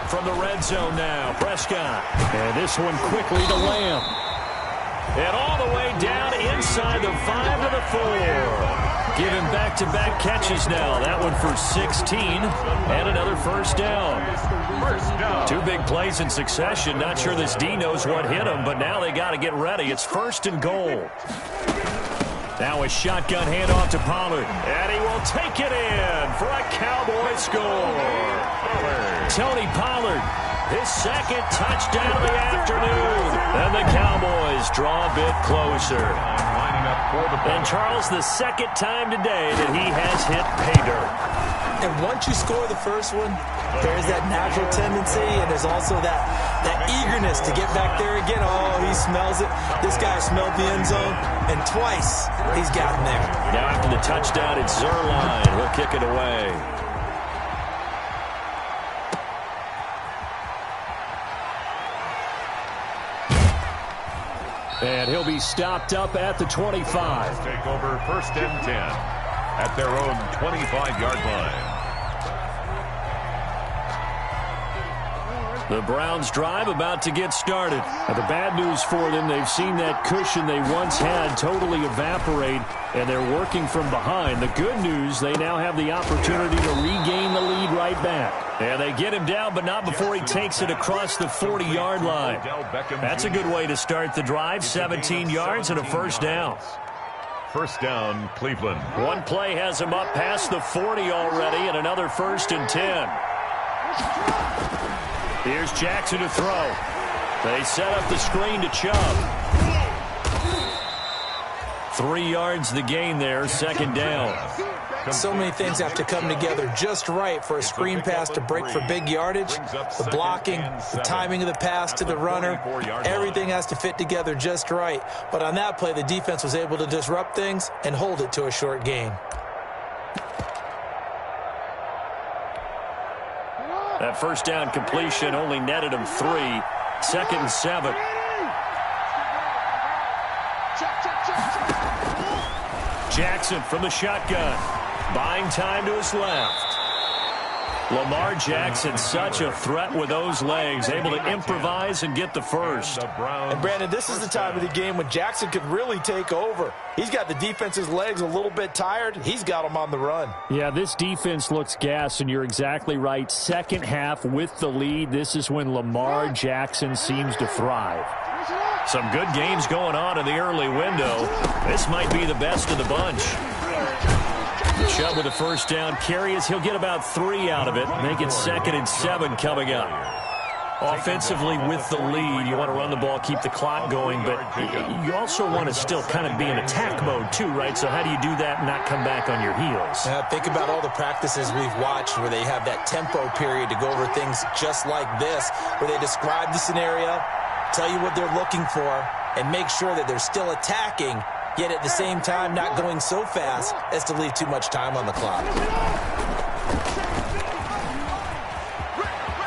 S1: From the red zone now, Prescott. And this one quickly to Lamb. And all the way down inside the 5 to the 4. Give him back-to-back catches now. That one for 16 and another first down. 2 big plays in succession. Not sure this D knows what hit him, but now they got to get ready. It's 1st and goal. Now a shotgun handoff to Pollard. And he will take it in for a Cowboy score. Tony Pollard, his 2nd touchdown of the afternoon. And the Cowboys draw a bit closer. And Charles, the 2nd time today that he has hit pay dirt.
S3: And once you score the first one, there's that natural tendency, and there's also that eagerness to get back there again. Oh, he smells it. This guy smelled the end zone, and twice he's gotten there.
S1: Now after the touchdown, it's Zerline. He'll kick it away. And he'll be stopped up at the 25.
S2: Take over 1st and 10 at their own 25-yard line.
S1: The Browns drive about to get started. Now, the bad news for them, they've seen that cushion they once had totally evaporate, and they're working from behind. The good news, they now have the opportunity to regain the lead right back. And they get him down, but not before he takes it across the 40-yard line. That's a good way to start the drive. 17 yards and a first down.
S2: First down, Cleveland.
S1: One play has him up past the 40 already, and another 1st and 10. Here's Jackson to throw. They set up the screen to Chubb. 3 yards the gain there, 2nd down.
S3: So many things have to come together just right for a screen pass to break for big yardage. The blocking, the timing of the pass to the runner, everything has to fit together just right. But on that play, the defense was able to disrupt things and hold it to a short gain.
S1: That first down completion only netted him 3. 2nd and 7. Jackson from the shotgun. Buying time to his left. Lamar Jackson, such a threat with those legs, able to improvise and get the first.
S3: And Brandon, this is the time of the game when Jackson could really take over. He's got the defense's legs a little bit tired. He's got them on the run.
S1: Yeah, this defense looks gassed, and you're exactly right. 2nd half with the lead. This is when Lamar Jackson seems to thrive. Some good games going on in the early window. This might be the best of the bunch. Chubb with a first down carry as he'll get about 3 out of it. Make it 2nd and 7 coming up. Offensively with the lead, you want to run the ball, keep the clock going, but you also want to still kind of be in attack mode too, right? So how do you do that and not come back on your heels?
S3: Think about all the practices we've watched where they have that tempo period to go over things just like this, where they describe the scenario, tell you what they're looking for, and make sure that they're still attacking, yet at the same time not going so fast as to leave too much time on the clock.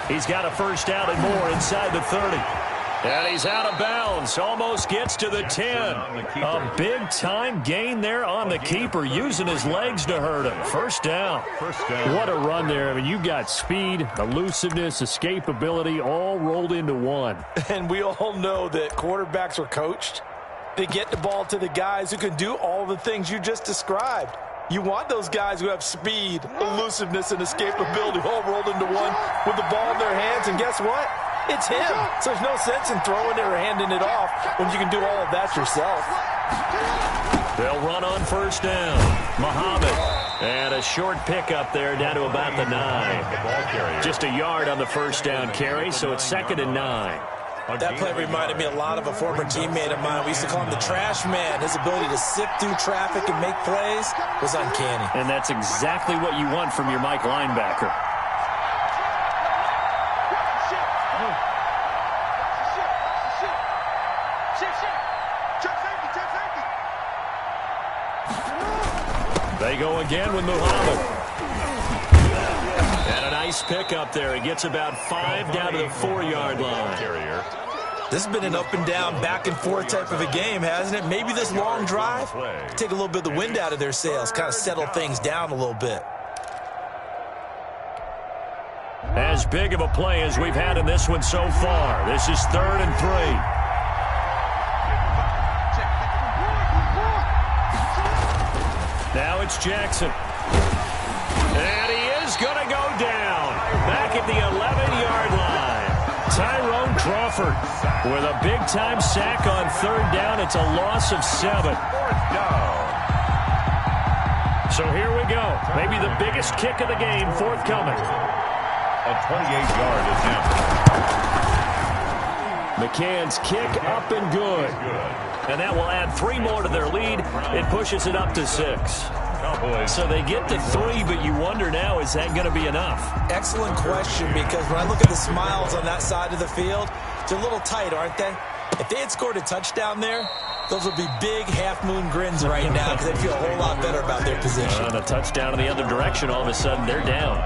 S1: He's got a first down and more inside the 30. And he's out of bounds. Almost gets to the 10. A big-time gain there on the keeper, using his legs to hurt him. First down.
S5: What a run there. I mean, you got speed, elusiveness, escapability, all rolled into one.
S3: And we all know that quarterbacks are coached. They get the ball to the guys who can do all the things you just described. You want those guys who have speed, elusiveness, and escapability all rolled into one with the ball in their hands. And guess what? It's him. So there's no sense in throwing it or handing it off when you can do all of that yourself.
S1: They'll run on first down. Muhammad. And a short pickup there down to about the 9. Just a yard on the first down carry, so it's 2nd and 9.
S3: That play reminded me a lot of a former teammate of mine. We used to call him the trash man. His ability to sift through traffic and make plays was uncanny.
S5: And that's exactly what you want from your Mike linebacker.
S1: They go again with Muhammad. And a nice pickup there. He gets about 5 down to the 4-yard line.
S3: This has been an up-and-down, back-and-forth type of a game, hasn't it? Maybe this long drive, take a little bit of the wind out of their sails, kind of settle things down a little bit.
S1: As big of a play as we've had in this one so far. This is 3rd and 3. Now it's Jackson. And he is going to go down. Back at the 11-yard line. Tyrone Crawford with a big-time sack on 3rd down. It's a loss of 7. So here we go. Maybe the biggest kick of the game forthcoming.
S2: A 28-yard attempt.
S1: McCann's kick up and good. And that will add 3 more to their lead. It pushes it up to 6. So they get to 3, but you wonder now, is that going to be enough?
S3: Excellent question, because when I look at the smiles on that side of the field, they're a little tight, aren't they? If they had scored a touchdown there, those would be big half-moon grins right now because they feel a whole lot better about their position.
S1: On a touchdown in the other direction, all of a sudden they're down.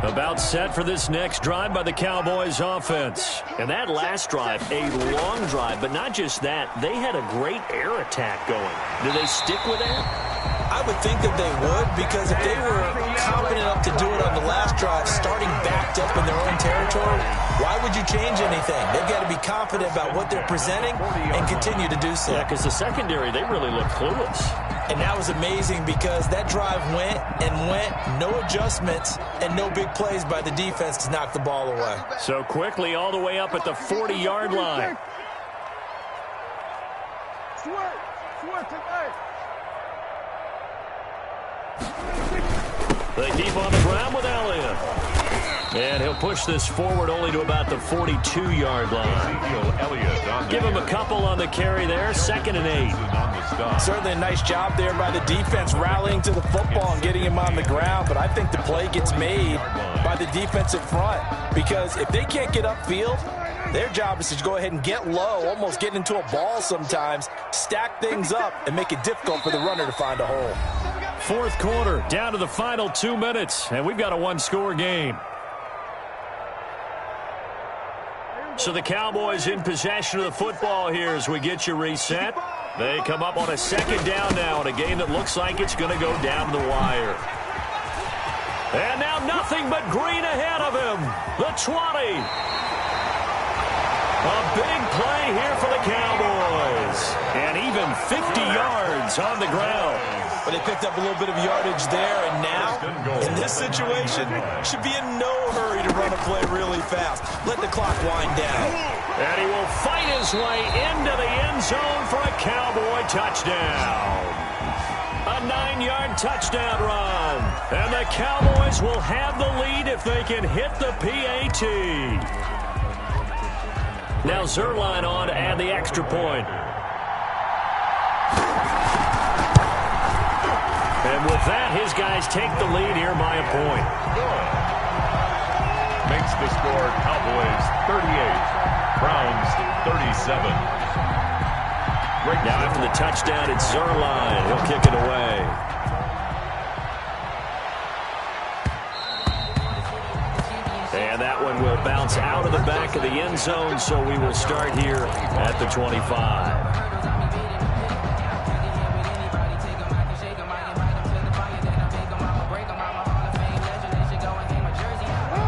S1: About set for this next drive by the Cowboys offense. And that last drive, a long drive, but not just that. They had a great air attack going. Do they stick with that?
S3: I would think that they would, because if they were confident enough to do it on the last drive, starting backed up in their own territory, why would you change anything? They've got to be confident about what they're presenting and continue to do so.
S1: Yeah, because the secondary, they really look clueless.
S3: And that was amazing because that drive went and went, no adjustments, and no big plays by the defense to knock the ball away.
S1: So quickly all the way up at the 40-yard line. They keep on the ground with Elliott. And he'll push this forward only to about the 42-yard line. Give him a couple on the carry there. 2nd and 8.
S3: Certainly a nice job there by the defense rallying to the football and getting him on the ground. But I think the play gets made by the defensive front, because if they can't get upfield, their job is to go ahead and get low, almost get into a ball sometimes, stack things up, and make it difficult for the runner to find a hole.
S1: 4th quarter, down to the final 2 minutes, and we've got a 1-score game. So the Cowboys in possession of the football here as we get you reset. They come up on a 2nd down now in a game that looks like it's going to go down the wire. And now nothing but green ahead of him. The 20. A big play here for the Cowboys. And even 50 yards on the ground.
S3: But they picked up a little bit of yardage there, and now, in this situation, should be in no hurry to run a play really fast. Let the clock wind down.
S1: And he will fight his way into the end zone for a Cowboy touchdown. A 9-yard touchdown run. And the Cowboys will have the lead if they can hit the PAT. Now Zerline on to add the extra point. And with that, his guys take the lead here by a point.
S2: Good. Makes the score Cowboys 38, Browns 37. Great.
S1: Now after the touchdown, it's Zerline. He'll kick it away. And that one will bounce out of the back of the end zone, so we will start here at the 25.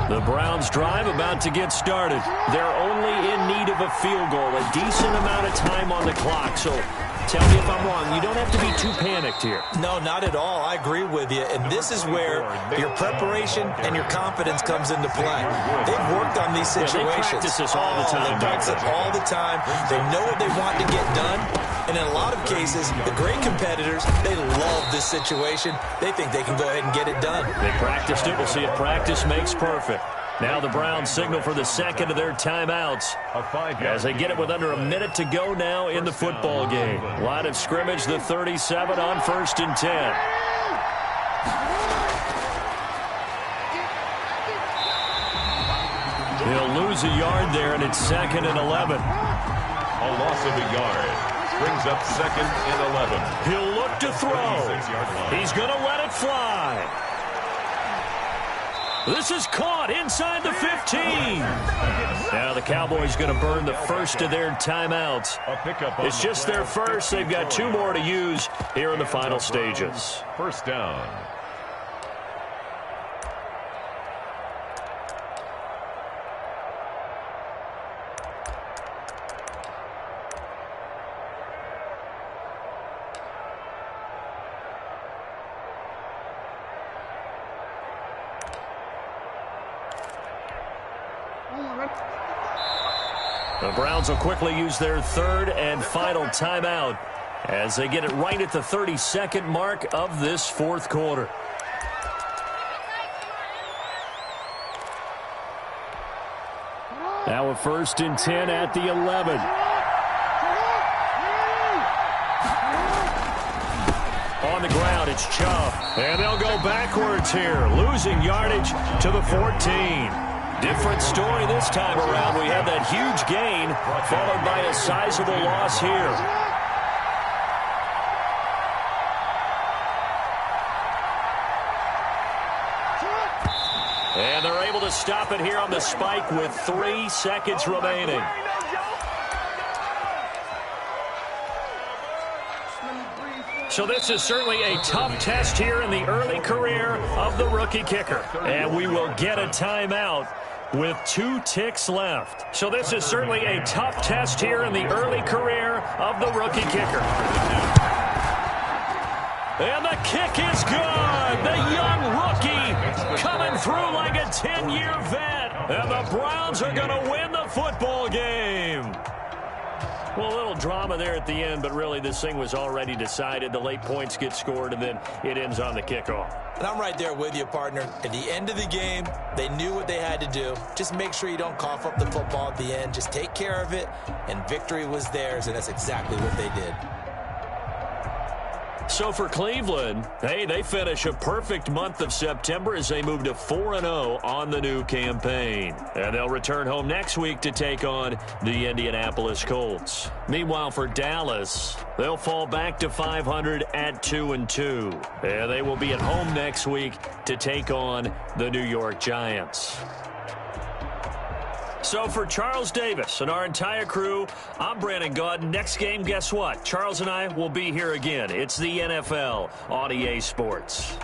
S1: The Browns drive about to get started. They're only in need of a field goal, a decent amount of time on the clock. So tell me if I'm wrong. You don't have to be too panicked here.
S3: No, not at all. I agree with you. And this is where your preparation and your confidence comes into play. They've worked on these situations.
S1: They practice this all the time.
S3: They practice it all the time. They know what they want to get done. And in a lot of cases, the great competitors, they love this situation. They think they can go ahead and get it done.
S1: They practiced it. We'll see if practice makes perfect. Now the Browns signal for the second of their timeouts as they get it with under a minute to go now in the football game. Line of scrimmage, the 37 on 1st and 10. He'll lose a yard there, and it's 2nd and 11.
S2: A loss of a yard. Brings up 2nd and 11.
S1: He'll look to throw. He's going to let it fly. This is caught inside the 15. Now the Cowboys going to burn the first of their timeouts. It's just their first. They've got 2 more to use here in the final stages.
S2: First down.
S1: The Browns will quickly use their 3rd and final timeout as they get it right at the 32nd mark of this 4th quarter. Now a 1st and 10 at the 11. On the ground, it's Chubb. And they'll go backwards here, losing yardage to the 14. Different story this time around. We had that huge gain followed by a sizable loss here. And they're able to stop it here on the spike with 3 seconds remaining. So this is certainly a tough test here in the early career of the rookie kicker. And we will get a timeout with 2 ticks left. So this is certainly a tough test here in the early career of the rookie kicker. And the kick is good. The young rookie coming through like a 10-year vet. And the Browns are going to win the football game. Well, a little drama there at the end, but really this thing was already decided. The late points get scored, and then it ends on the kickoff.
S3: And I'm right there with you, partner. At the end of the game, they knew what they had to do. Just make sure you don't cough up the football at the end. Just take care of it, and victory was theirs, and that's exactly what they did.
S1: So for Cleveland, hey, they finish a perfect month of September as they move to 4-0 on the new campaign. And they'll return home next week to take on the Indianapolis Colts. Meanwhile, for Dallas, they'll fall back to 500 at 2-2. And they will be at home next week to take on the New York Giants. So for Charles Davis and our entire crew, I'm Brandon Gaudin. Next game, guess what? Charles and I will be here again. It's the NFL on EA Sports.